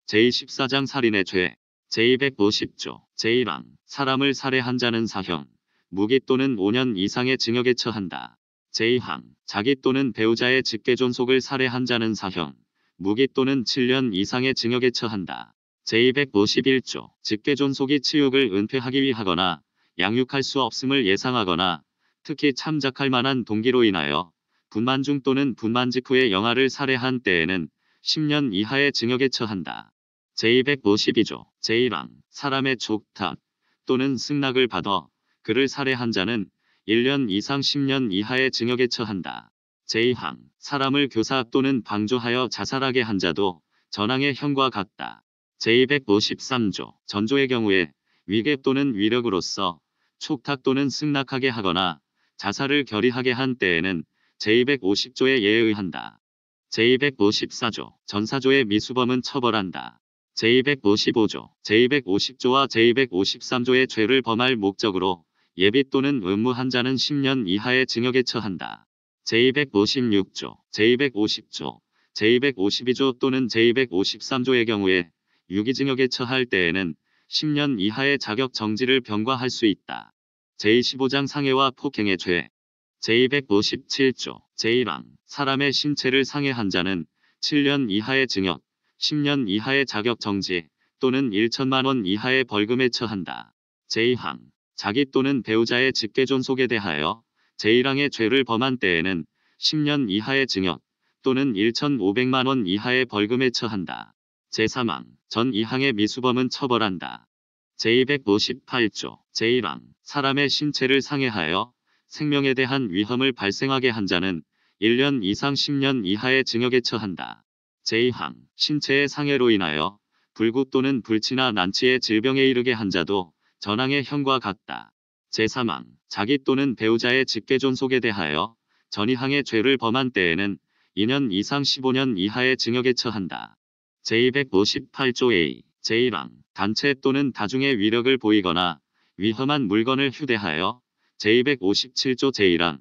제14장 살인의 죄. 제250조. 제1항. 사람을 살해한 자는 사형, 무기 또는 5년 이상의 징역에 처한다. 제2항. 자기 또는 배우자의 직계존속을 살해한 자는 사형, 무기 또는 7년 이상의 징역에 처한다. 제251조. 직계존속이 치욕을 은폐하기 위하거나 양육할 수 없음을 예상하거나 특히 참작할 만한 동기로 인하여 분만 중 또는 분만 직후에 영아를 살해한 때에는 10년 이하의 징역에 처한다. 제252조. 제1항. 사람의 족탁 또는 승낙을 받아 그를 살해한 자는 1년 이상 10년 이하의 징역에 처한다. 제2항. 사람을 교사 또는 방조하여 자살하게 한 자도 전항의 형과 같다. 제253조. 전조의 경우에 위계 또는 위력으로서 촉탁 또는 승낙하게 하거나 자살을 결의하게 한 때에는 제250조에 예의한다. 제254조. 전사조의 미수범은 처벌한다. 제255조. 제250조와 제253조의 죄를 범할 목적으로 예비 또는 음무한 자는 10년 이하의 징역에 처한다. 제256조. 제250조. 제252조 또는 제253조의 경우에 유기징역에 처할 때에는 10년 이하의 자격 정지를 병과할 수 있다. 제25장 상해와 폭행의 죄. 제257조. 제1항. 사람의 신체를 상해한 자는 7년 이하의 징역, 10년 이하의 자격 정지 또는 1천만 원 이하의 벌금에 처한다. 제2항. 자기 또는 배우자의 직계존속에 대하여 제1항의 죄를 범한 때에는 10년 이하의 징역 또는 1,500만 원 이하의 벌금에 처한다. 제3항. 전 2항의 미수범은 처벌한다. 제258조. 제1항. 사람의 신체를 상해하여 생명에 대한 위험을 발생하게 한 자는 1년 이상 10년 이하의 징역에 처한다. 제2항. 신체의 상해로 인하여 불구 또는 불치나 난치의 질병에 이르게 한 자도 전항의 형과 같다. 제3항. 자기 또는 배우자의 직계존속에 대하여 전이항의 죄를 범한 때에는 2년 이상 15년 이하의 징역에 처한다. 제258조 A. 제1항. 단체 또는 다중의 위력을 보이거나 위험한 물건을 휴대하여 제257조 제1항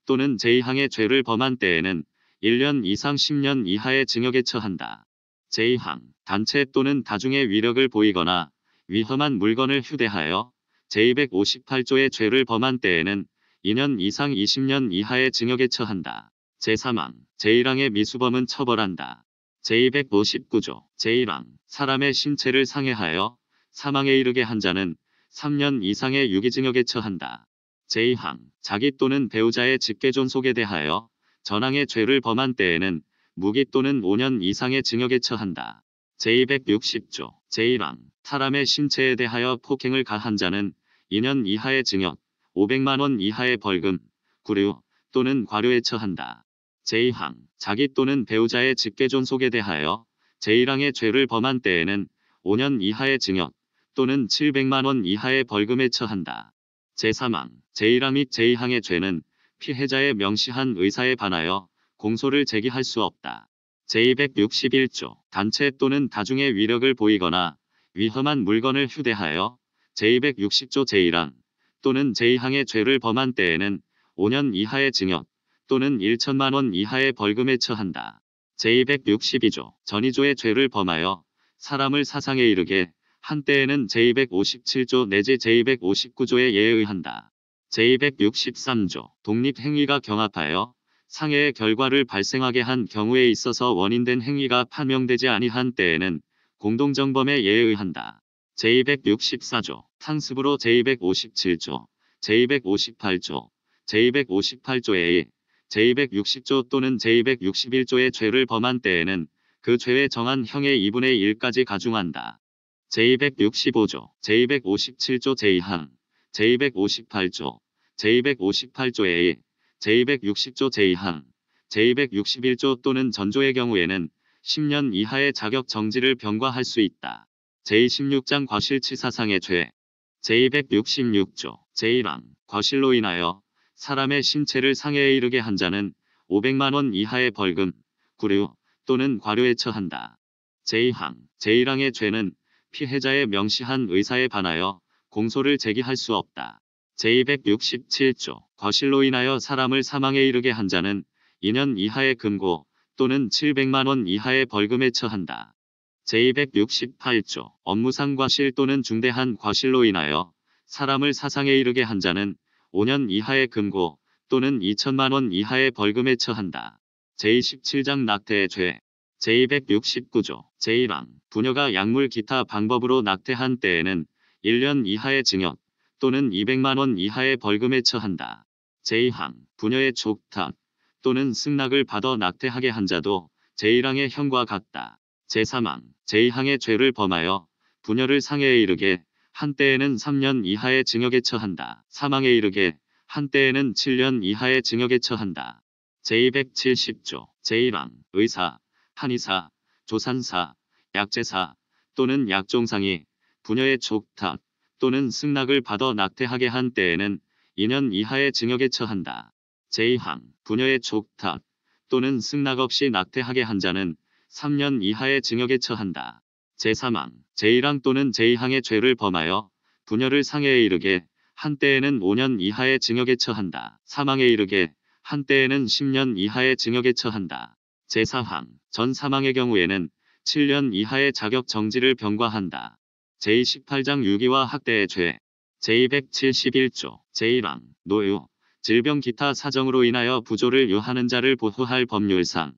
또는 제2항의 죄를 범한 때에는 1년 이상 10년 이하의 징역에 처한다. 제2항. 단체 또는 다중의 위력을 보이거나 위험한 물건을 휴대하여 제258조의 죄를 범한 때에는 2년 이상 20년 이하의 징역에 처한다. 제3항. 제1항의 미수범은 처벌한다. 제259조. 제1항. 사람의 신체를 상해하여 사망에 이르게 한 자는 3년 이상의 유기징역에 처한다. 제2항. 자기 또는 배우자의 직계존속에 대하여 전항의 죄를 범한 때에는 무기 또는 5년 이상의 징역에 처한다. 제260조. 제1항. 사람의 신체에 대하여 폭행을 가한 자는 2년 이하의 징역, 500만 원 이하의 벌금, 구류 또는 과료에 처한다. 제2항. 자기 또는 배우자의 직계존속에 대하여 제1항의 죄를 범한 때에는 5년 이하의 징역 또는 700만 원 이하의 벌금에 처한다. 제3항. 제1항 및 제2항의 죄는 피해자의 명시한 의사에 반하여 공소를 제기할 수 없다. 제261조. 단체 또는 다중의 위력을 보이거나 위험한 물건을 휴대하여 제260조 제1항 또는 제2항의 죄를 범한 때에는 5년 이하의 징역 또는 1천만 원 이하의 벌금에 처한다. 제262조. 전이조의 죄를 범하여 사람을 사상에 이르게 한 때에는 제257조 내지 제259조에 예의한다. 제263조. 독립행위가 경합하여 상해의 결과를 발생하게 한 경우에 있어서 원인된 행위가 판명되지 아니한 때에는 공동정범에 예의한다. 제264조. 상습으로 제257조, 제258조, 제258조에 제260조 또는 제261조의 죄를 범한 때에는 그 죄에 정한 형의 2분의 1까지 가중한다. 제265조, 제257조 제2항, 제258조, 제258조에 제260조 제2항, 제261조 또는 전조의 경우에는 10년 이하의 자격 정지를 병과할 수 있다. 제26장 과실치사상의 죄. 제266조. 제1항. 과실로 인하여 사람의 신체를 상해에 이르게 한 자는 500만 원 이하의 벌금, 구류 또는 과료에 처한다. 제2항. 제1항의 죄는 피해자의 명시한 의사에 반하여 공소를 제기할 수 없다. 제267조. 과실로 인하여 사람을 사망에 이르게 한 자는 2년 이하의 금고 또는 700만 원 이하의 벌금에 처한다. 제268조 업무상 과실 또는 중대한 과실로 인하여 사람을 사상에 이르게 한 자는 5년 이하의 금고 또는 2천만 원 이하의 벌금에 처한다. 제27장 낙태의 죄 제269조 제1항 부녀가 약물 기타 방법으로 낙태한 때에는 1년 이하의 징역 또는 200만 원 이하의 벌금에 처한다. 제2항 부녀의 족탁 또는 승낙을 받아 낙태하게 한 자도 제1항의 형과 같다. 제3항 제2항의 죄를 범하여 부녀를 상해에 이르게 한 때에는 3년 이하의 징역에 처한다. 사망에 이르게 한 때에는 7년 이하의 징역에 처한다. 제270조 제1항 의사, 한의사, 조산사, 약제사 또는 약종상이 부녀의 족탁 또는 승낙을 받아 낙태하게 한 때에는 2년 이하의 징역에 처한다. 제2항 부녀의 족탁 또는 승낙 없이 낙태하게 한 자는 3년 이하의 징역에 처한다. 제3항 제1항 또는 제2항의 죄를 범하여 부녀를 상해에 이르게 한 때에는 5년 이하의 징역에 처한다. 사망에 이르게 한 때에는 10년 이하의 징역에 처한다. 제4항 전 사망의 경우에는 7년 이하의 자격 정지를 병과한다. 제28장 유기와 학대의 죄 제271조 제1항 노유 질병 기타 사정으로 인하여 부조를 요하는 자를 보호할 법률상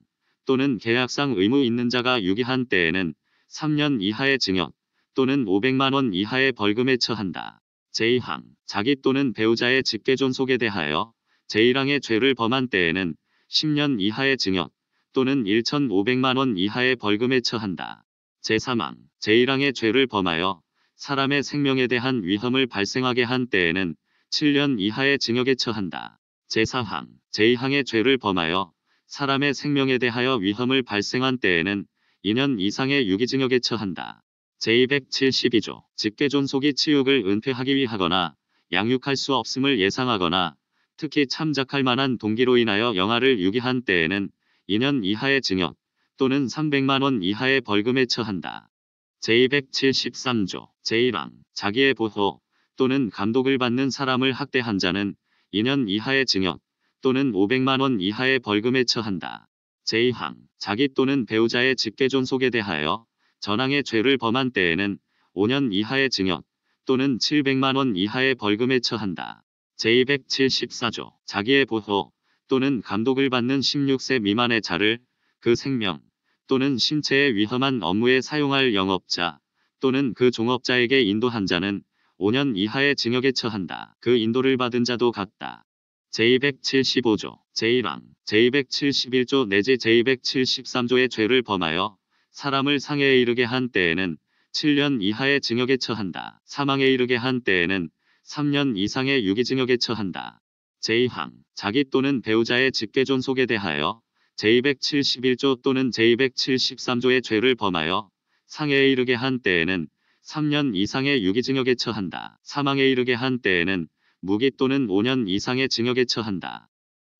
또는 계약상 의무 있는 자가 유기한 때에는 3년 이하의 징역 또는 500만 원 이하의 벌금에 처한다. 제2항 자기 또는 배우자의 직계존속에 대하여 제1항의 죄를 범한 때에는 10년 이하의 징역 또는 1,500만 원 이하의 벌금에 처한다. 제3항 제1항의 죄를 범하여 사람의 생명에 대한 위험을 발생하게 한 때에는 7년 이하의 징역에 처한다. 제4항 제2항의 죄를 범하여 사람의 생명에 대하여 위험을 발생한 때에는 2년 이상의 유기징역에 처한다. 제272조 직계존속이 치육을 은폐하기 위하거나 양육할 수 없음을 예상하거나 특히 참작할 만한 동기로 인하여 영아를 유기한 때에는 2년 이하의 징역 또는 300만 원 이하의 벌금에 처한다. 제273조 제1항 자기의 보호 또는 감독을 받는 사람을 학대한 자는 2년 이하의 징역 또는 500만 원 이하의 벌금에 처한다. 제2항 자기 또는 배우자의 직계존속에 대하여 전항의 죄를 범한 때에는 5년 이하의 징역 또는 700만 원 이하의 벌금에 처한다. 제274조 자기의 보호 또는 감독을 받는 16세 미만의 자를 그 생명 또는 신체에 위험한 업무에 사용할 영업자 또는 그 종업자에게 인도한 자는 5년 이하의 징역에 처한다. 그 인도를 받은 자도 같다. 제275조 제1항 제271조 내지 제273조의 죄를 범하여 사람을 상해에 이르게 한 때에는 7년 이하의 징역에 처한다. 사망에 이르게 한 때에는 3년 이상의 유기징역에 처한다. 제2항 자기 또는 배우자의 직계존속에 대하여 제271조 또는 제273조의 죄를 범하여 상해에 이르게 한 때에는 3년 이상의 유기징역에 처한다. 사망에 이르게 한 때에는 무기 또는 5년 이상의 징역에 처한다.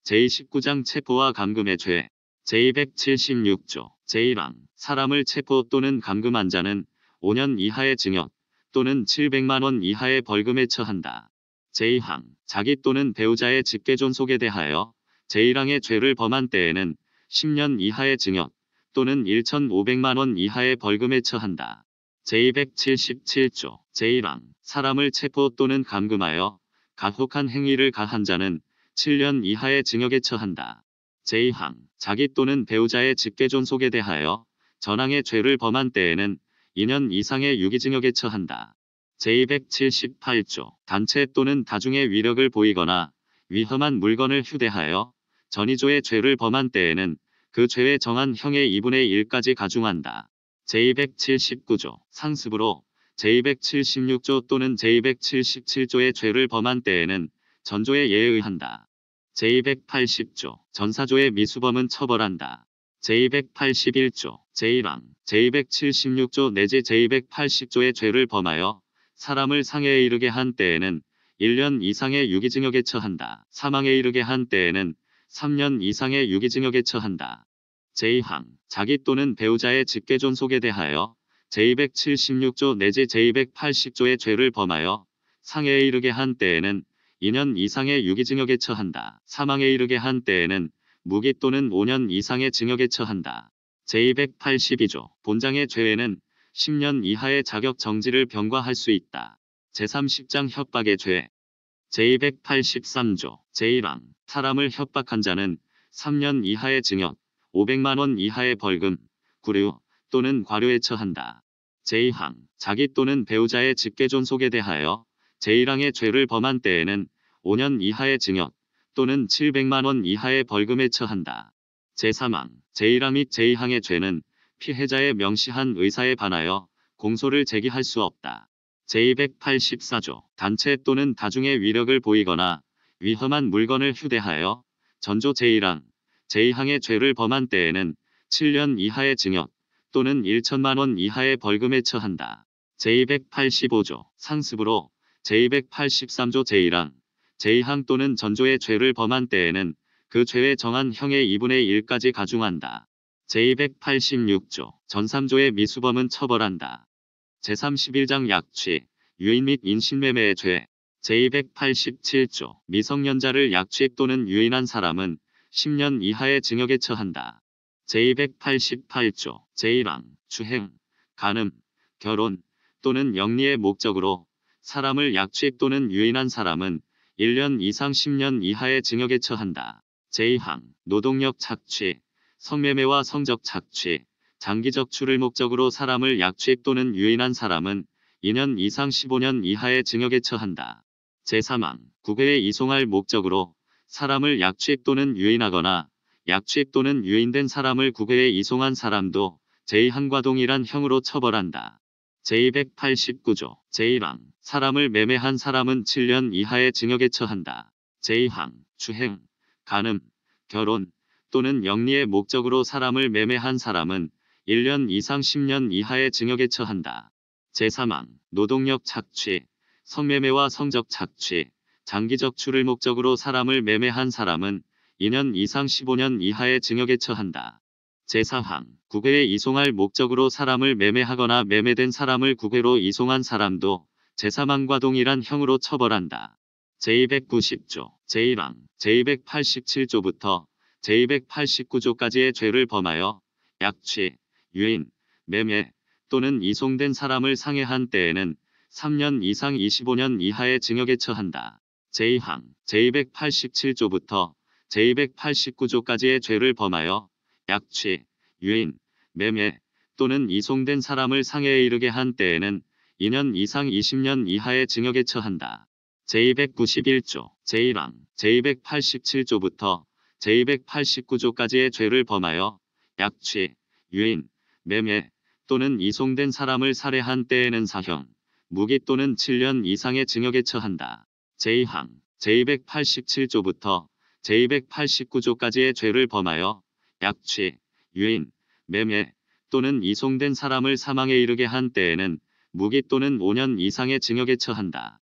제29장 체포와 감금의 죄 제276조 제1항 사람을 체포 또는 감금한 자는 5년 이하의 징역 또는 700만 원 이하의 벌금에 처한다. 제2항 자기 또는 배우자의 직계존속에 대하여 제1항의 죄를 범한 때에는 10년 이하의 징역 또는 1,500만 원 이하의 벌금에 처한다. 제277조 제1항 사람을 체포 또는 감금하여 가혹한 행위를 가한 자는 7년 이하의 징역에 처한다. 제2항 자기 또는 배우자의 직계존속에 대하여 전항의 죄를 범한 때에는 2년 이상의 유기징역에 처한다. 제278조 단체 또는 다중의 위력을 보이거나 위험한 물건을 휴대하여 전의조의 죄를 범한 때에는 그 죄에 정한 형의 2분의 1까지 가중한다. 제279조 상습으로 제276조 또는 제277조의 죄를 범한 때에는 전조의 예에 의한다. 제280조 전사조의 미수범은 처벌한다. 제281조 제1항 제276조 내지 제280조의 죄를 범하여 사람을 상해에 이르게 한 때에는 1년 이상의 유기징역에 처한다. 사망에 이르게 한 때에는 3년 이상의 유기징역에 처한다. 제2항 자기 또는 배우자의 직계존속에 대하여 제276조 내지 제280조의 죄를 범하여 상해에 이르게 한 때에는 2년 이상의 유기징역에 처한다. 사망에 이르게 한 때에는 무기 또는 5년 이상의 징역에 처한다. 제282조 본장의 죄에는 10년 이하의 자격 정지를 병과할 수 있다. 제30장 협박의 죄 제283조 제1항 사람을 협박한 자는 3년 이하의 징역 500만 원 이하의 벌금 구류 또는 과료에 처한다. 제2항 자기 또는 배우자의 직계존속에 대하여 제1항의 죄를 범한 때에는 5년 이하의 징역 또는 700만 원 이하의 벌금에 처한다. 제3항 제1항 및 제2항의 죄는 피해자의 명시한 의사에 반하여 공소를 제기할 수 없다. 제284조 단체 또는 다중의 위력을 보이거나 위험한 물건을 휴대하여 전조 제1항, 제2항의 죄를 범한 때에는 7년 이하의 징역 또는 1천만 원 이하의 벌금에 처한다. 제285조 상습으로 제283조 제1항, 제2항 또는 전조의 죄를 범한 때에는 그 죄에 정한 형의 2분의 1까지 가중한다. 제286조 전3조의 미수범은 처벌한다. 제31장 약취, 유인 및 인신매매의 죄 제287조 미성년자를 약취 또는 유인한 사람은 10년 이하의 징역에 처한다. 제288조 제1항 추행, 간음, 결혼 또는 영리의 목적으로 사람을 약취 또는 유인한 사람은 1년 이상 10년 이하의 징역에 처한다. 제2항 노동력 착취, 성매매와 성적 착취, 장기적 출을 목적으로 사람을 약취 또는 유인한 사람은 2년 이상 15년 이하의 징역에 처한다. 제3항 국외에 이송할 목적으로 사람을 약취 또는 유인하거나 약취 또는 유인된 사람을 국외에 이송한 사람도 제2항과 동일한 형으로 처벌한다. 제289조 제1항 사람을 매매한 사람은 7년 이하의 징역에 처한다. 제2항 추행, 간음, 결혼 또는 영리의 목적으로 사람을 매매한 사람은 1년 이상 10년 이하의 징역에 처한다. 제3항 노동력 착취, 성매매와 성적 착취, 장기적 출을 목적으로 사람을 매매한 사람은 2년 이상 15년 이하의 징역에 처한다. 제4항 국외에 이송할 목적으로 사람을 매매하거나 매매된 사람을 국외로 이송한 사람도 제3항과 동일한 형으로 처벌한다. 제290조 제1항 제287조부터 제289조까지의 죄를 범하여 약취, 유인, 매매 또는 이송된 사람을 상해한 때에는 3년 이상 25년 이하의 징역에 처한다. 제2항 제287조부터 제289조까지의 죄를 범하여 약취, 유인, 매매 또는 이송된 사람을 상해에 이르게 한 때에는 2년 이상 20년 이하의 징역에 처한다. 제291조 제1항 제287조부터 제289조까지의 죄를 범하여 약취, 유인, 매매 또는 이송된 사람을 살해한 때에는 사형, 무기 또는 7년 이상의 징역에 처한다. 제2항 제287조부터 제289조까지의 죄를 범하여 약취, 유인, 매매 또는 이송된 사람을 사망에 이르게 한 때에는 무기 또는 5년 이상의 징역에 처한다.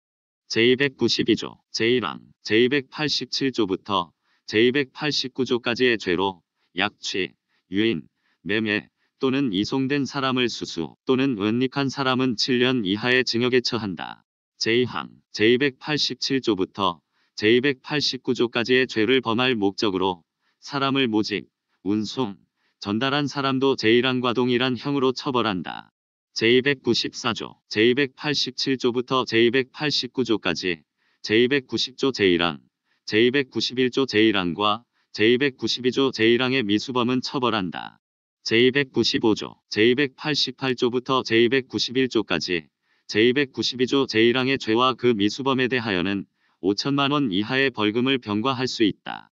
제292조 제1항 제287조부터 제289조까지의 죄로 약취, 유인, 매매 또는 이송된 사람을 수수 또는 은닉한 사람은 7년 이하의 징역에 처한다. 제2항 제287조부터 제289조까지의 죄를 범할 목적으로 사람을 모집, 운송, 전달한 사람도 제1항과 동일한 형으로 처벌한다. 제294조 제287조부터 제289조까지 제290조 제1항, 제291조 제1항과 제292조 제1항의 미수범은 처벌한다. 제295조 제288조부터 제291조까지 제292조 제1항의 죄와 그 미수범에 대하여는 5천만 원 이하의 벌금을 병과할 수 있다.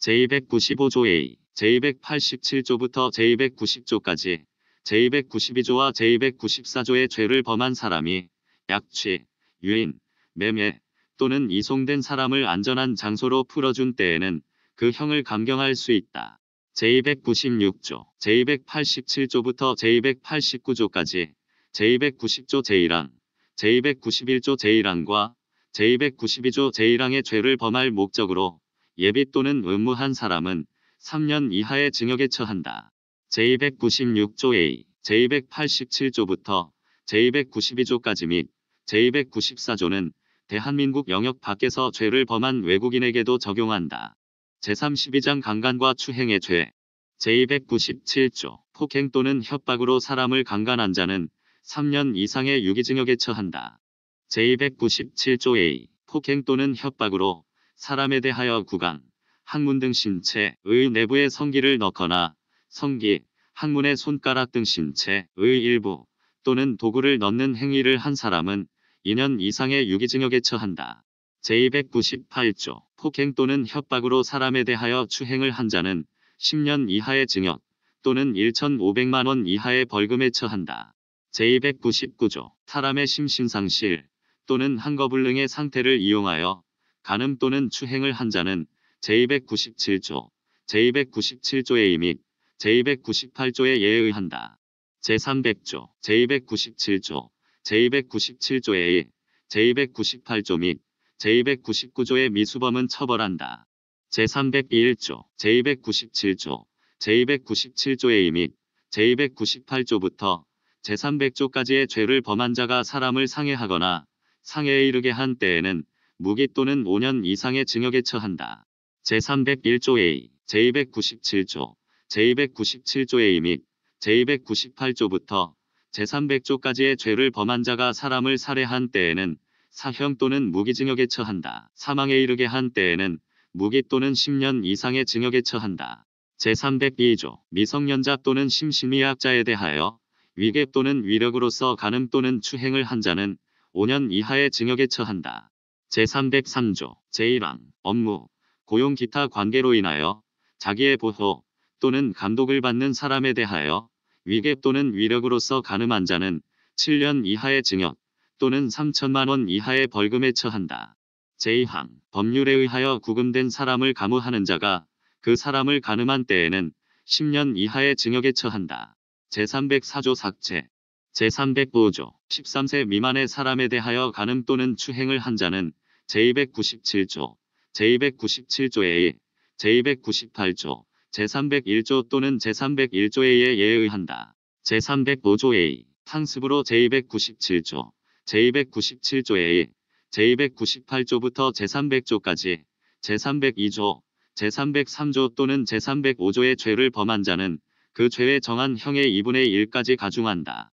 제295조 A 제287조부터 제290조까지 제292조와 제294조의 죄를 범한 사람이 약취, 유인, 매매 또는 이송된 사람을 안전한 장소로 풀어준 때에는 그 형을 감경할 수 있다. 제296조 제287조부터 제289조까지 제290조 제1항, 제291조 제1항과 제292조 제1항의 죄를 범할 목적으로 예비 또는 음무한 사람은 3년 이하의 징역에 처한다. 제296조 A 제287조부터 제292조까지 및 제294조는 대한민국 영역 밖에서 죄를 범한 외국인에게도 적용한다. 제32장 강간과 추행의 죄 제297조 폭행 또는 협박으로 사람을 강간한 자는 3년 이상의 유기징역에 처한다. 제297조 A. 폭행 또는 협박으로 사람에 대하여 구강, 항문 등 신체의 내부에 성기를 넣거나 성기, 항문의 손가락 등 신체의 일부 또는 도구를 넣는 행위를 한 사람은 2년 이상의 유기징역에 처한다. 제298조. 폭행 또는 협박으로 사람에 대하여 추행을 한 자는 10년 이하의 징역 또는 1,500만 원 이하의 벌금에 처한다. 제299조. 사람의 심신상실 또는 한거불능의 상태를 이용하여 간음 또는 추행을 한 자는 제297조, 제297조의 및 제298조의 예에 의한다. 제300조, 제297조, 제297조의 제298조 및 제299조의 미수범은 처벌한다. 제301조, 제297조, 제297조의 및 제298조부터 제300조까지의 죄를 범한 자가 사람을 상해하거나 상해에 이르게 한 때에는 무기 또는 5년 이상의 징역에 처한다. 제301조 A, 제297조, 제297조 A 및 제298조부터 제300조까지의 죄를 범한 자가 사람을 살해한 때에는 사형 또는 무기징역에 처한다. 사망에 이르게 한 때에는 무기 또는 10년 이상의 징역에 처한다. 제302조. 미성년자 또는 심신미약자에 대하여 위계 또는 위력으로서 간음 또는 추행을 한 자는 5년 이하의 징역에 처한다. 제303조. 제1항. 업무, 고용 기타 관계로 인하여 자기의 보호 또는 감독을 받는 사람에 대하여 위계 또는 위력으로서 간음한 자는 7년 이하의 징역 또는 3천만 원 이하의 벌금에 처한다. 제2항. 법률에 의하여 구금된 사람을 가무하는 자가 그 사람을 간음한 때에는 10년 이하의 징역에 처한다. 제304조 삭제. 제305조. 13세 미만의 사람에 대하여 간음 또는 추행을 한 자는 제297조, 제297조에 제298조, 제301조 또는 제301조에 예에 의한다. 제305조에 상습으로 제297조, 제297조에 제298조부터 제300조까지 제302조, 제303조 또는 제305조의 죄를 범한 자는 그 죄에 정한 형의 2분의 1까지 가중한다.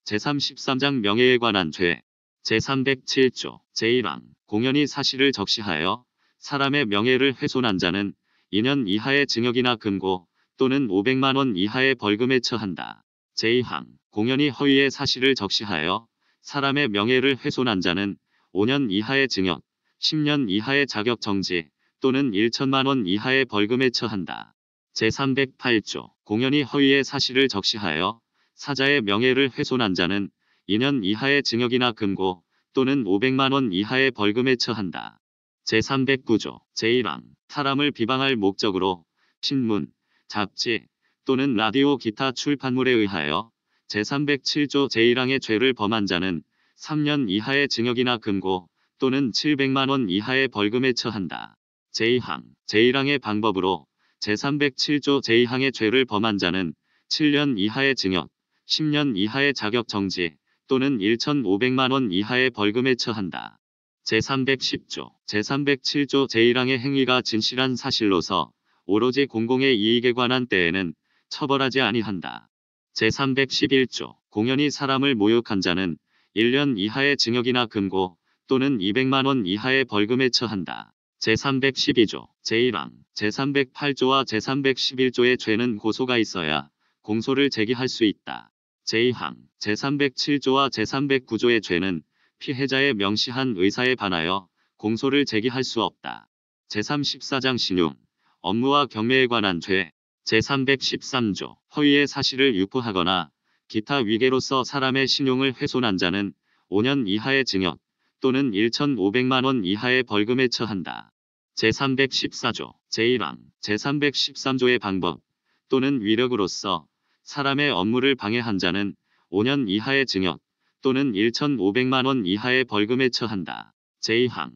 제33장 명예에 관한 죄. 제307조 제1항. 공연히 사실을 적시하여 사람의 명예를 훼손한 자는 2년 이하의 징역이나 금고 또는 500만 원 이하의 벌금에 처한다. 제2항. 공연히 허위의 사실을 적시하여 사람의 명예를 훼손한 자는 5년 이하의 징역, 10년 이하의 자격정지 또는 1천만 원 이하의 벌금에 처한다. 제308조. 공연히 허위의 사실을 적시하여 사자의 명예를 훼손한 자는 2년 이하의 징역이나 금고 또는 500만 원 이하의 벌금에 처한다. 제309조. 제1항. 사람을 비방할 목적으로 신문, 잡지 또는 라디오 기타 출판물에 의하여 제307조 제1항의 죄를 범한 자는 3년 이하의 징역이나 금고 또는 700만 원 이하의 벌금에 처한다. 제2항. 제1항의 방법으로 제307조 제2항의 죄를 범한 자는 7년 이하의 징역, 10년 이하의 자격정지 또는 1,500만 원 이하의 벌금에 처한다. 제310조. 제307조 제1항의 행위가 진실한 사실로서 오로지 공공의 이익에 관한 때에는 처벌하지 아니한다. 제311조. 공연히 사람을 모욕한 자는 1년 이하의 징역이나 금고 또는 200만 원 이하의 벌금에 처한다. 제312조. 제1항. 제308조와 제311조의 죄는 고소가 있어야 공소를 제기할 수 있다. 제2항. 제307조와 제309조의 죄는 피해자의 명시한 의사에 반하여 공소를 제기할 수 없다. 제314장 신용, 업무와 경매에 관한 죄. 제313조. 허위의 사실을 유포하거나 기타 위계로서 사람의 신용을 훼손한 자는 5년 이하의 징역 또는 1,500만 원 이하의 벌금에 처한다. 제314조. 제1항. 제313조의 방법 또는 위력으로서 사람의 업무를 방해한 자는 5년 이하의 징역 또는 1,500만 원 이하의 벌금에 처한다. 제2항.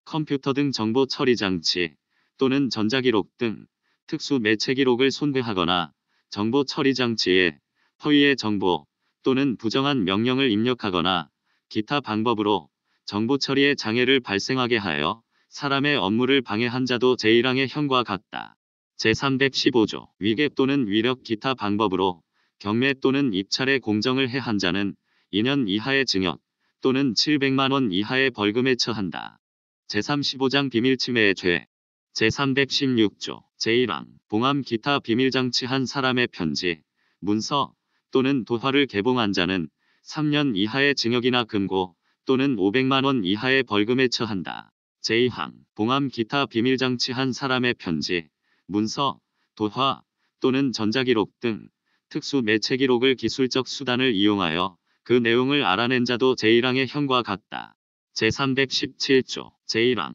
컴퓨터 등 정보 처리 장치 또는 전자기록 등 특수 매체 기록을 손괴하거나 정보 처리 장치에 허위의 정보 또는 부정한 명령을 입력하거나 기타 방법으로 정보 처리에 장애를 발생하게 하여 사람의 업무를 방해한 자도 제1항의 형과 같다. 제315조. 위계 또는 위력 기타 방법으로 경매 또는 입찰에 공정을 해한 자는 2년 이하의 징역 또는 700만 원 이하의 벌금에 처한다. 제35장 비밀침해의 죄 제316조 제1항 봉함 기타 비밀장치 한 사람의 편지, 문서 또는 도화를 개봉한 자는 3년 이하의 징역이나 금고 또는 500만 원 이하의 벌금에 처한다. 제2항 봉함 기타 비밀장치 한 사람의 편지, 문서, 도화 또는 전자기록 등 특수 매체 기록을 기술적 수단을 이용하여 그 내용을 알아낸 자도 제1항의 형과 같다. 제317조 제1항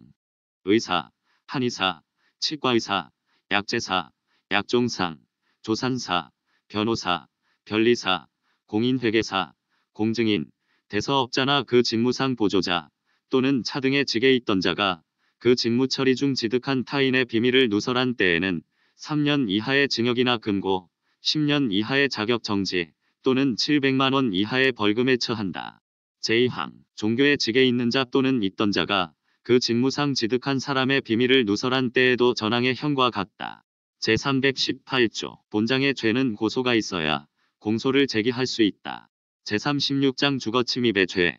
의사, 한의사, 치과의사, 약제사, 약종상, 조산사, 변호사, 변리사, 공인회계사, 공증인, 대서업자나 그 직무상 보조자 또는 차등의 직에 있던 자가 그 직무 처리 중 지득한 타인의 비밀을 누설한 때에는 3년 이하의 징역이나 금고, 10년 이하의 자격 정지 또는 700만 원 이하의 벌금에 처한다. 제2항 종교의 직에 있는 자 또는 있던 자가 그 직무상 지득한 사람의 비밀을 누설한 때에도 전항의 형과 같다. 제318조 본장의 죄는 고소가 있어야 공소를 제기할 수 있다. 제36장 주거침입의 죄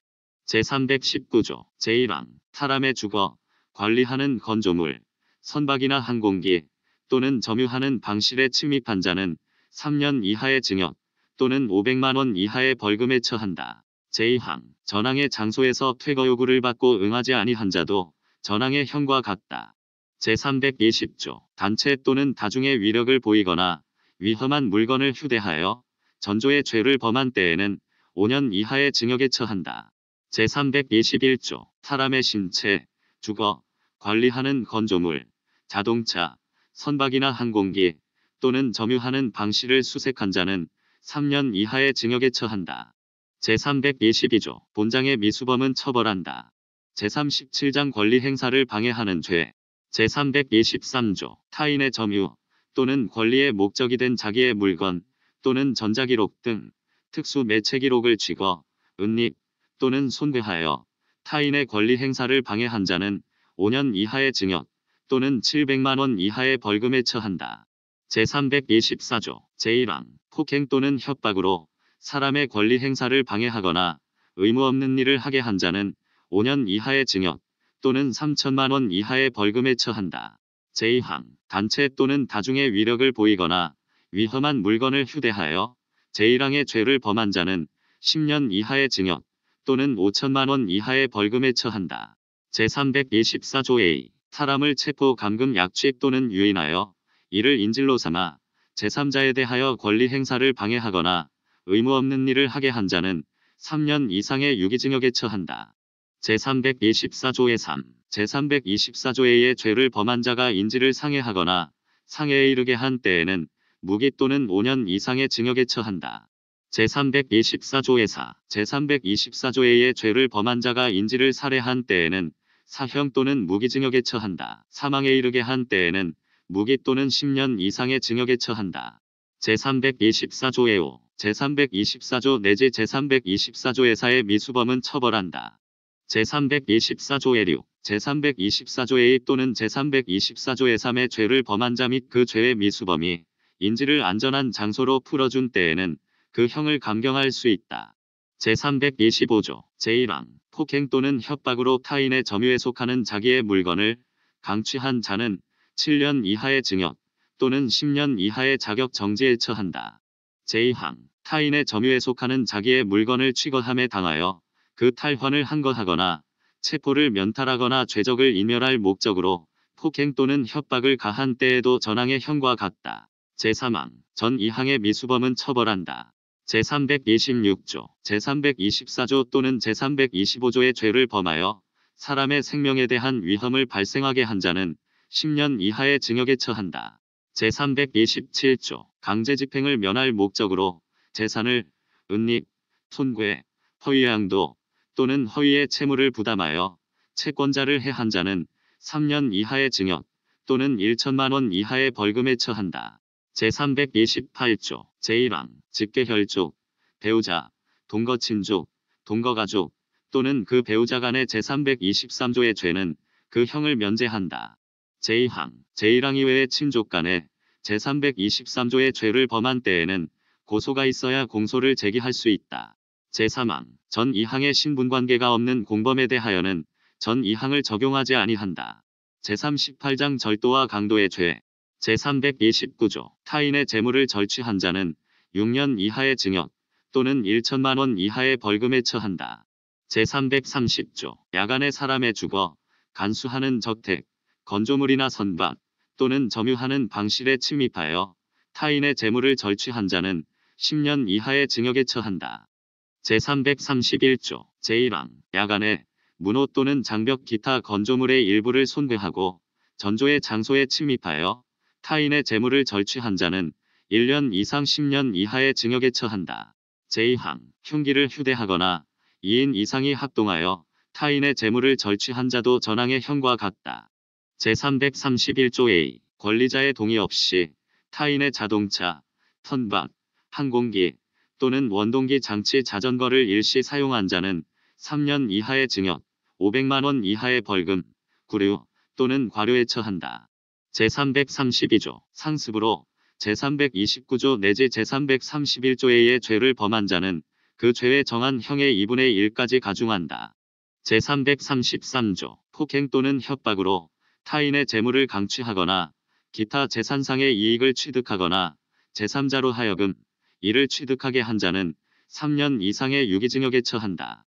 제319조 제1항 사람의 주거, 관리하는 건조물, 선박이나 항공기 또는 점유하는 방실에 침입한 자는 3년 이하의 징역 또는 500만 원 이하의 벌금에 처한다. 제2항 전항의 장소에서 퇴거 요구를 받고 응하지 아니한 자도 전항의 형과 같다. 제320조 단체 또는 다중의 위력을 보이거나 위험한 물건을 휴대하여 전조의 죄를 범한 때에는 5년 이하의 징역에 처한다. 제321조 사람의 신체, 주거, 관리하는 건조물, 자동차, 선박이나 항공기 또는 점유하는 방실을 수색한 자는 3년 이하의 징역에 처한다. 제322조 본장의 미수범은 처벌한다. 제37장 권리 행사를 방해하는 죄 제323조 타인의 점유 또는 권리의 목적이 된 자기의 물건 또는 전자기록 등 특수 매체 기록을 쥐거, 은닉 또는 손괴하여 타인의 권리 행사를 방해한 자는 5년 이하의 징역 또는 700만 원 이하의 벌금에 처한다. 제324조 제1항 폭행 또는 협박으로 사람의 권리 행사를 방해하거나 의무 없는 일을 하게 한 자는 5년 이하의 징역 또는 3천만 원 이하의 벌금에 처한다. 제2항 단체 또는 다중의 위력을 보이거나 위험한 물건을 휴대하여 제1항의 죄를 범한 자는 10년 이하의 징역 또는 5천만 원 이하의 벌금에 처한다. 제324조 A 사람을 체포 감금 약취 또는 유인하여 이를 인질로 삼아 제3자에 대하여 권리 행사를 방해하거나 의무 없는 일을 하게 한 자는 3년 이상의 유기징역에 처한다. 제324조의 3. 제324조의 죄를 범한 자가 인지를 상해하거나 상해에 이르게 한 때에는 무기 또는 5년 이상의 징역에 처한다. 제324조의 4. 제324조의 죄를 범한 자가 인지를 살해한 때에는 사형 또는 무기징역에 처한다. 사망에 이르게 한 때에는 무기 또는 10년 이상의 징역에 처한다. 제324조의 5. 제324조 내지 제324조의 4의 미수범은 처벌한다. 제324조의 6. 제324조의 2 또는 제324조의 3의 죄를 범한 자 및 그 죄의 미수범이 인지를 안전한 장소로 풀어준 때에는 그 형을 감경할 수 있다. 제325조 제1항 폭행 또는 협박으로 타인의 점유에 속하는 자기의 물건을 강취한 자는 7년 이하의 징역 또는 10년 이하의 자격 정지에 처한다. 제2항 타인의 점유에 속하는 자기의 물건을 취거함에 당하여 그 탈환을 항거하거나 체포를 면탈하거나 죄적을 인멸할 목적으로 폭행 또는 협박을 가한 때에도 전항의 형과 같다. 제3항 전 2항의 미수범은 처벌한다. 제326조, 제324조 또는 제325조의 죄를 범하여 사람의 생명에 대한 위험을 발생하게 한 자는 10년 이하의 징역에 처한다. 제327조, 강제집행을 면할 목적으로 재산을 은닉, 손괴, 허위양도 또는 허위의 채무를 부담하여 채권자를 해한 자는 3년 이하의 징역 또는 1천만 원 이하의 벌금에 처한다. 제328조 제1항 직계혈족, 배우자, 동거친족, 동거가족 또는 그 배우자 간의 제323조의 죄는 그 형을 면제한다. 제2항 제1항 이외의 친족 간의 제323조의 죄를 범한 때에는 고소가 있어야 공소를 제기할 수 있다. 제3항 전 2항의 신분관계가 없는 공범에 대하여는 전 2항을 적용하지 아니한다. 제38장 절도와 강도의 죄 제329조 타인의 재물을 절취한 자는 6년 이하의 징역 또는 1천만 원 이하의 벌금에 처한다. 제330조 야간에 사람의 주거, 간수하는 저택, 건조물이나 선박 또는 점유하는 방실에 침입하여 타인의 재물을 절취한 자는 10년 이하의 징역에 처한다. 제331조 제1항 야간에 문호 또는 장벽 기타 건조물의 일부를 손괴하고 전조의 장소에 침입하여 타인의 재물을 절취한 자는 1년 이상 10년 이하의 징역에 처한다. 제2항 흉기를 휴대하거나 2인 이상이 합동하여 타인의 재물을 절취한 자도 전항의 형과 같다. 제331조 A 권리자의 동의 없이 타인의 자동차, 선박, 항공기 또는 원동기 장치 자전거를 일시 사용한 자는 3년 이하의 징역, 500만 원 이하의 벌금, 구류 또는 과료에 처한다. 제332조 상습으로 제329조 내지 제331조 A의 죄를 범한 자는 그 죄에 정한 형의 2분의 1까지 가중한다. 제333조 폭행 또는 협박으로 타인의 재물을 강취하거나 기타 재산상의 이익을 취득하거나 제3자로 하여금 이를 취득하게 한 자는 3년 이상의 유기징역에 처한다.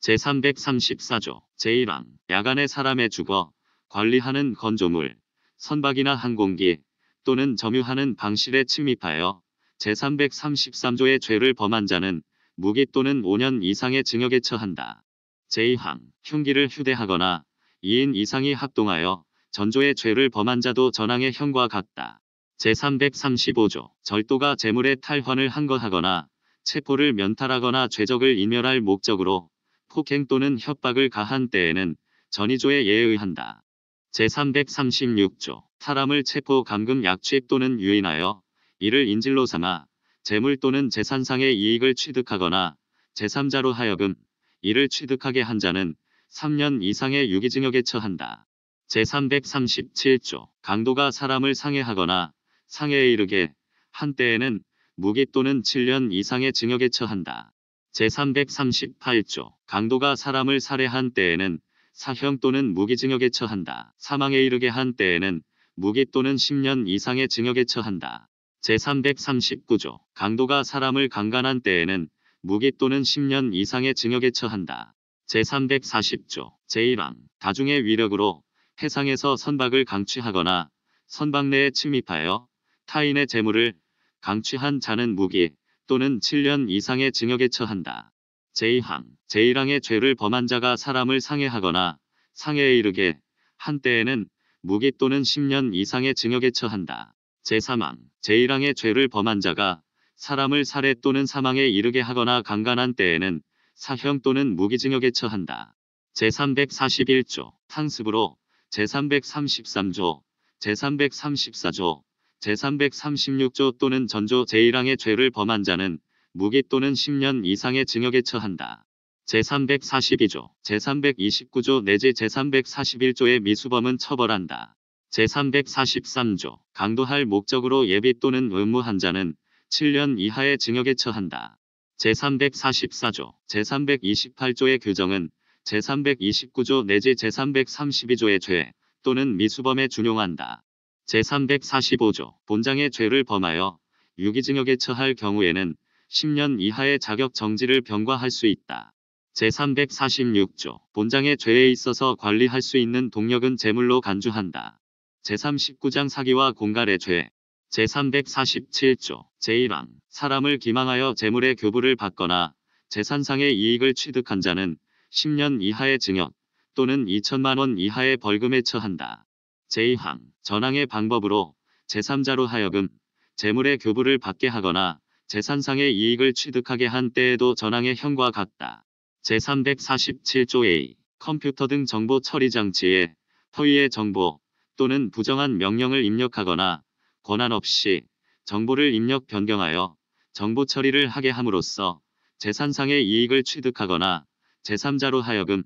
제334조 제1항 야간에 사람의 주거, 관리하는 건조물, 선박이나 항공기 또는 점유하는 방실에 침입하여 제333조의 죄를 범한 자는 무기 또는 5년 이상의 징역에 처한다. 제2항 흉기를 휴대하거나 2인 이상이 합동하여 전조의 죄를 범한 자도 전항의 형과 같다. 제335조 절도가 재물의 탈환을 한거하거나 체포를 면탈하거나 죄적을 인멸할 목적으로 폭행 또는 협박을 가한 때에는 전이조에 예의한다. 제336조 사람을 체포 감금 약취 또는 유인하여 이를 인질로 삼아 재물 또는 재산상의 이익을 취득하거나 제3자로 하여금 이를 취득하게 한 자는 3년 이상의 유기징역에 처한다. 제337조 강도가 사람을 상해하거나 상해에 이르게 한 때에는 무기 또는 7년 이상의 징역에 처한다. 제338조 강도가 사람을 살해한 때에는 사형 또는 무기징역에 처한다. 사망에 이르게 한 때에는 무기 또는 10년 이상의 징역에 처한다. 제339조 강도가 사람을 강간한 때에는 무기 또는 10년 이상의 징역에 처한다. 제340조 제1항 다중의 위력으로 해상에서 선박을 강취하거나 선박 내에 침입하여 타인의 재물을 강취한 자는 무기 또는 7년 이상의 징역에 처한다. 제2항 제1항의 죄를 범한 자가 사람을 상해하거나 상해에 이르게 한 때에는 무기 또는 10년 이상의 징역에 처한다. 제3항 제1항의 죄를 범한 자가 사람을 살해 또는 사망에 이르게 하거나 강간한 때에는 사형 또는 무기징역에 처한다. 제341조 상습으로 제333조, 제334조, 제336조 또는 전조 제1항의 죄를 범한 자는 무기 또는 10년 이상의 징역에 처한다. 제342조, 제329조 내지 제341조의 미수범은 처벌한다. 제343조 강도할 목적으로 예비 또는 의무한 자는 7년 이하의 징역에 처한다. 제344조, 제328조의 규정은 제329조 내지 제332조의 죄 또는 미수범에 준용한다. 제345조 본장의 죄를 범하여 유기징역에 처할 경우에는 10년 이하의 자격 정지를 병과할 수 있다. 제346조 본장의 죄에 있어서 관리할 수 있는 동력은 재물로 간주한다. 제39장 사기와 공갈의 죄 제347조 제1항 사람을 기망하여 재물의 교부를 받거나 재산상의 이익을 취득한 자는 10년 이하의 징역 또는 2천만 원 이하의 벌금에 처한다. 제2항 전항의 방법으로 제3자로 하여금 재물의 교부를 받게 하거나 재산상의 이익을 취득하게 한 때에도 전항의 형과 같다. 제347조 A 컴퓨터 등 정보 처리 장치에 허위의 정보 또는 부정한 명령을 입력하거나 권한 없이 정보를 입력 변경하여 정보 처리를 하게 함으로써 재산상의 이익을 취득하거나 제3자로 하여금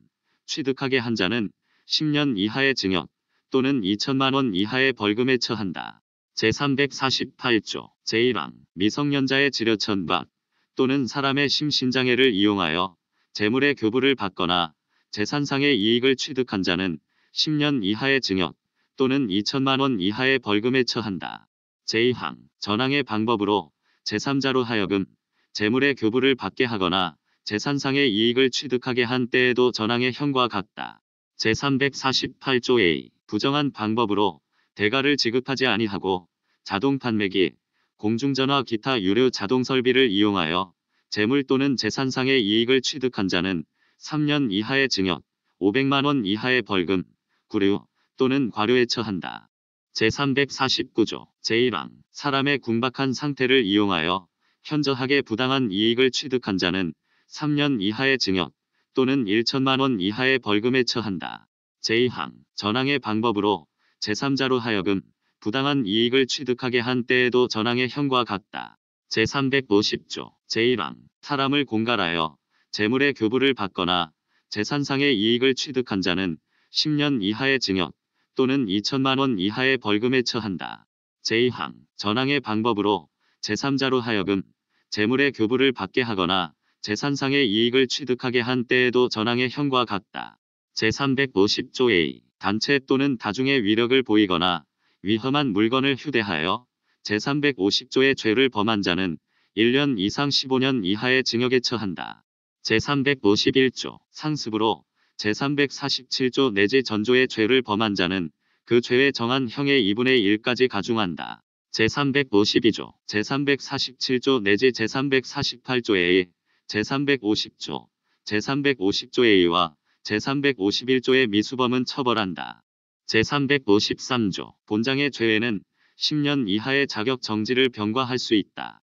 취득하게 한 자는 10년 이하의 징역 또는 2천만 원 이하의 벌금에 처한다. 제348조 제1항 미성년자의 지려천박 또는 사람의 심신장애를 이용하여 재물의 교부를 받거나 재산상의 이익을 취득한 자는 10년 이하의 징역 또는 2천만 원 이하의 벌금에 처한다. 제2항 전항의 방법으로 제3자로 하여금 재물의 교부를 받게 하거나 재산상의 이익을 취득하게 한 때에도 전항의 형과 같다. 제348조 A 부정한 방법으로 대가를 지급하지 아니하고 자동 판매기, 공중전화 기타 유료 자동 설비를 이용하여 재물 또는 재산상의 이익을 취득한 자는 3년 이하의 징역, 500만 원 이하의 벌금, 구류 또는 과료에 처한다. 제349조 제1항 사람의 궁박한 상태를 이용하여 현저하게 부당한 이익을 취득한 자는 3년 이하의 징역 또는 1천만 원 이하의 벌금에 처한다. 제2항 전항의 방법으로 제3자로 하여금 부당한 이익을 취득하게 한 때에도 전항의 형과 같다. 제350조 제1항 사람을 공갈하여 재물의 교부를 받거나 재산상의 이익을 취득한 자는 10년 이하의 징역 또는 2천만 원 이하의 벌금에 처한다. 제2항 전항의 방법으로 제3자로 하여금 재물의 교부를 받게 하거나 재산상의 이익을 취득하게 한 때에도 전항의 형과 같다. 제350조 A 단체 또는 다중의 위력을 보이거나 위험한 물건을 휴대하여 제350조의 죄를 범한 자는 1년 이상 15년 이하의 징역에 처한다. 제351조 상습으로 제347조 내지 전조의 죄를 범한 자는 그 죄에 정한 형의 2분의 1까지 가중한다. 제352조 제347조 내지 제348조 A 제350조 제350조 A와 제351조의 미수범은 처벌한다. 제353조 본장의 죄에는 10년 이하의 자격 정지를 병과할 수 있다.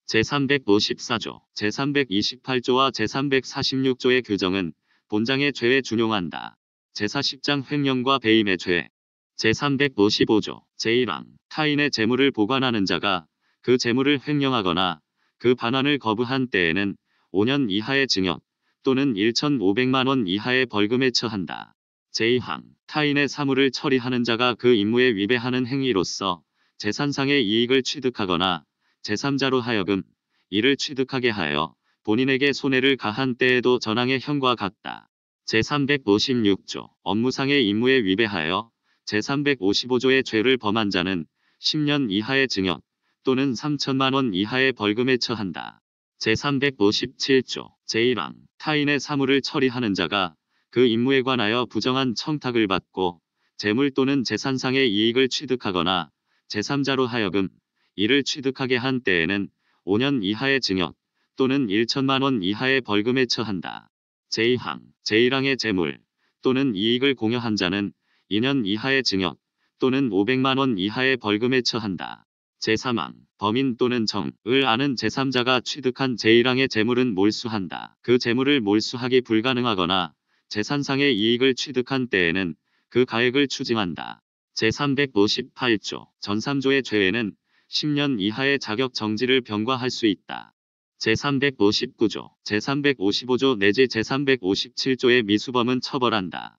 제354조 제328조와 제346조의 규정은 본장의 죄에 준용한다. 제40장 횡령과 배임의 죄 제355조 제1항 타인의 재물을 보관하는 자가 그 재물을 횡령하거나 그 반환을 거부한 때에는 5년 이하의 징역 또는 1,500만 원 이하의 벌금에 처한다. 제2항 타인의 사물을 처리하는 자가 그 임무에 위배하는 행위로서 재산상의 이익을 취득하거나 제3자로 하여금 이를 취득하게 하여 본인에게 손해를 가한 때에도 전항의 형과 같다. 제356조 업무상의 임무에 위배하여 제355조의 죄를 범한 자는 10년 이하의 징역 또는 3천만 원 이하의 벌금에 처한다. 제357조 제1항 타인의 사물을 처리하는 자가 그 임무에 관하여 부정한 청탁을 받고 재물 또는 재산상의 이익을 취득하거나 제3자로 하여금 이를 취득하게 한 때에는 5년 이하의 징역 또는 1천만 원 이하의 벌금에 처한다. 제2항 제1항의 재물 또는 이익을 공여한 자는 2년 이하의 징역 또는 500만 원 이하의 벌금에 처한다. 제3항 범인 또는 정을 아는 제3자가 취득한 제1항의 재물은 몰수한다. 그 재물을 몰수하기 불가능하거나 재산상의 이익을 취득한 때에는 그 가액을 추징한다. 제358조 전3조의 죄에는 10년 이하의 자격 정지를 병과할 수 있다. 제359조 제355조 내지 제357조의 미수범은 처벌한다.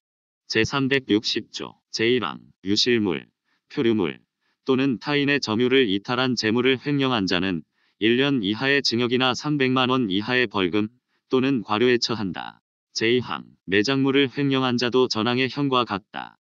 제360조 제1항 유실물, 표류물 또는 타인의 점유를 이탈한 재물을 횡령한 자는 1년 이하의 징역이나 300만 원 이하의 벌금 또는 과료에 처한다. 제2항 매장물을 횡령한 자도 전항의 형과 같다.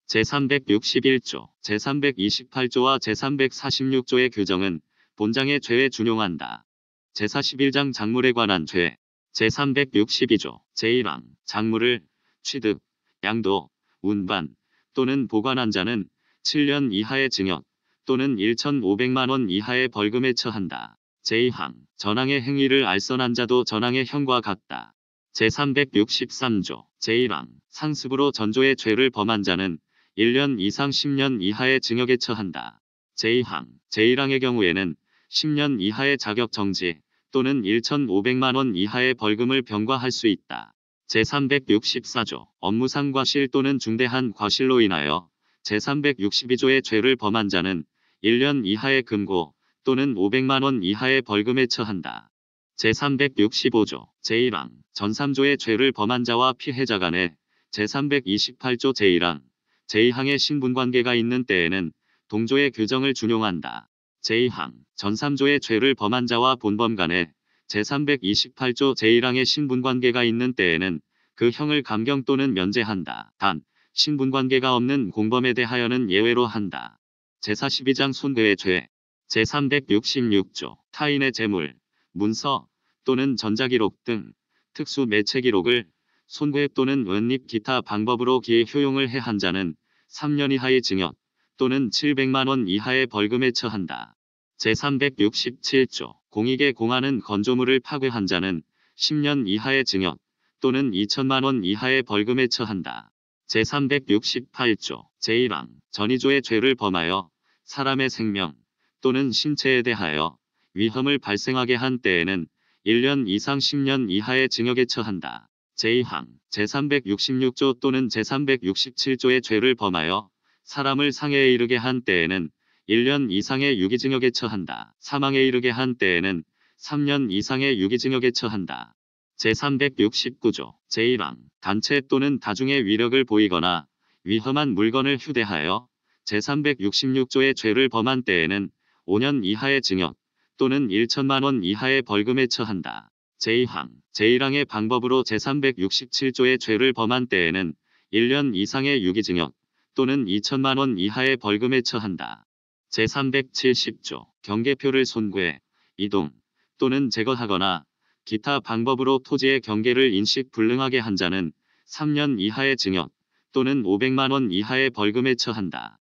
제361조 제328조와 제346조의 규정은 본장의 죄에 준용한다. 제41장 작물에 관한 죄 제362조 제1항 작물을 취득, 양도, 운반 또는 보관한 자는 7년 이하의 징역 또는 1,500만 원 이하의 벌금에 처한다. 제2항 전항의 행위를 알선한 자도 전항의 형과 같다. 제363조 제1항 상습으로 전조의 죄를 범한 자는 1년 이상 10년 이하의 징역에 처한다. 제2항 제1항의 경우에는 10년 이하의 자격 정지 또는 1,500만 원 이하의 벌금을 병과할 수 있다. 제364조 업무상 과실 또는 중대한 과실로 인하여 제362조의 죄를 범한 자는 1년 이하의 금고 또는 500만 원 이하의 벌금에 처한다. 제365조 제1항 전3조의 죄를 범한 자와 피해자 간에 제328조 제1항 제2항의 신분관계가 있는 때에는 동조의 규정을 준용한다. 제2항 전3조의 죄를 범한 자와 본범 간에 제328조 제1항의 신분관계가 있는 때에는 그 형을 감경 또는 면제한다. 단 신분관계가 없는 공범에 대하여는 예외로 한다. 제42장 손괴의 죄 제366조 타인의 재물, 문서 또는 전자기록 등 특수 매체 기록을 손괴 또는 은닉 기타 방법으로 기에 효용을 해한 자는 3년 이하의 징역 또는 700만 원 이하의 벌금에 처한다. 제367조 공익의 공하는 건조물을 파괴한 자는 10년 이하의 징역 또는 2천만 원 이하의 벌금에 처한다. 제368조 제1항 전이조의 죄를 범하여 사람의 생명 또는 신체에 대하여 위험을 발생하게 한 때에는 1년 이상 10년 이하의 징역에 처한다. 제2항 제366조 또는 제367조의 죄를 범하여 사람을 상해에 이르게 한 때에는 1년 이상의 유기징역에 처한다. 사망에 이르게 한 때에는 3년 이상의 유기징역에 처한다. 제369조 제1항 단체 또는 다중의 위력을 보이거나 위험한 물건을 휴대하여 제366조의 죄를 범한 때에는 5년 이하의 징역 또는 1천만 원 이하의 벌금에 처한다. 제2항 제1항의 방법으로 제367조의 죄를 범한 때에는 1년 이상의 유기징역 또는 2천만 원 이하의 벌금에 처한다. 제370조 경계표를 손괴, 이동 또는 제거하거나 기타 방법으로 토지의 경계를 인식 불능하게 한 자는 3년 이하의 징역 또는 500만 원 이하의 벌금에 처한다.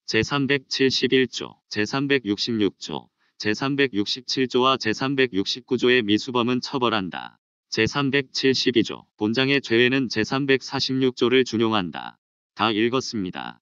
제371조, 제366조, 제367조와 제369조의 미수범은 처벌한다. 제372조 본장의 죄에는 제346조를 준용한다. 다 읽었습니다.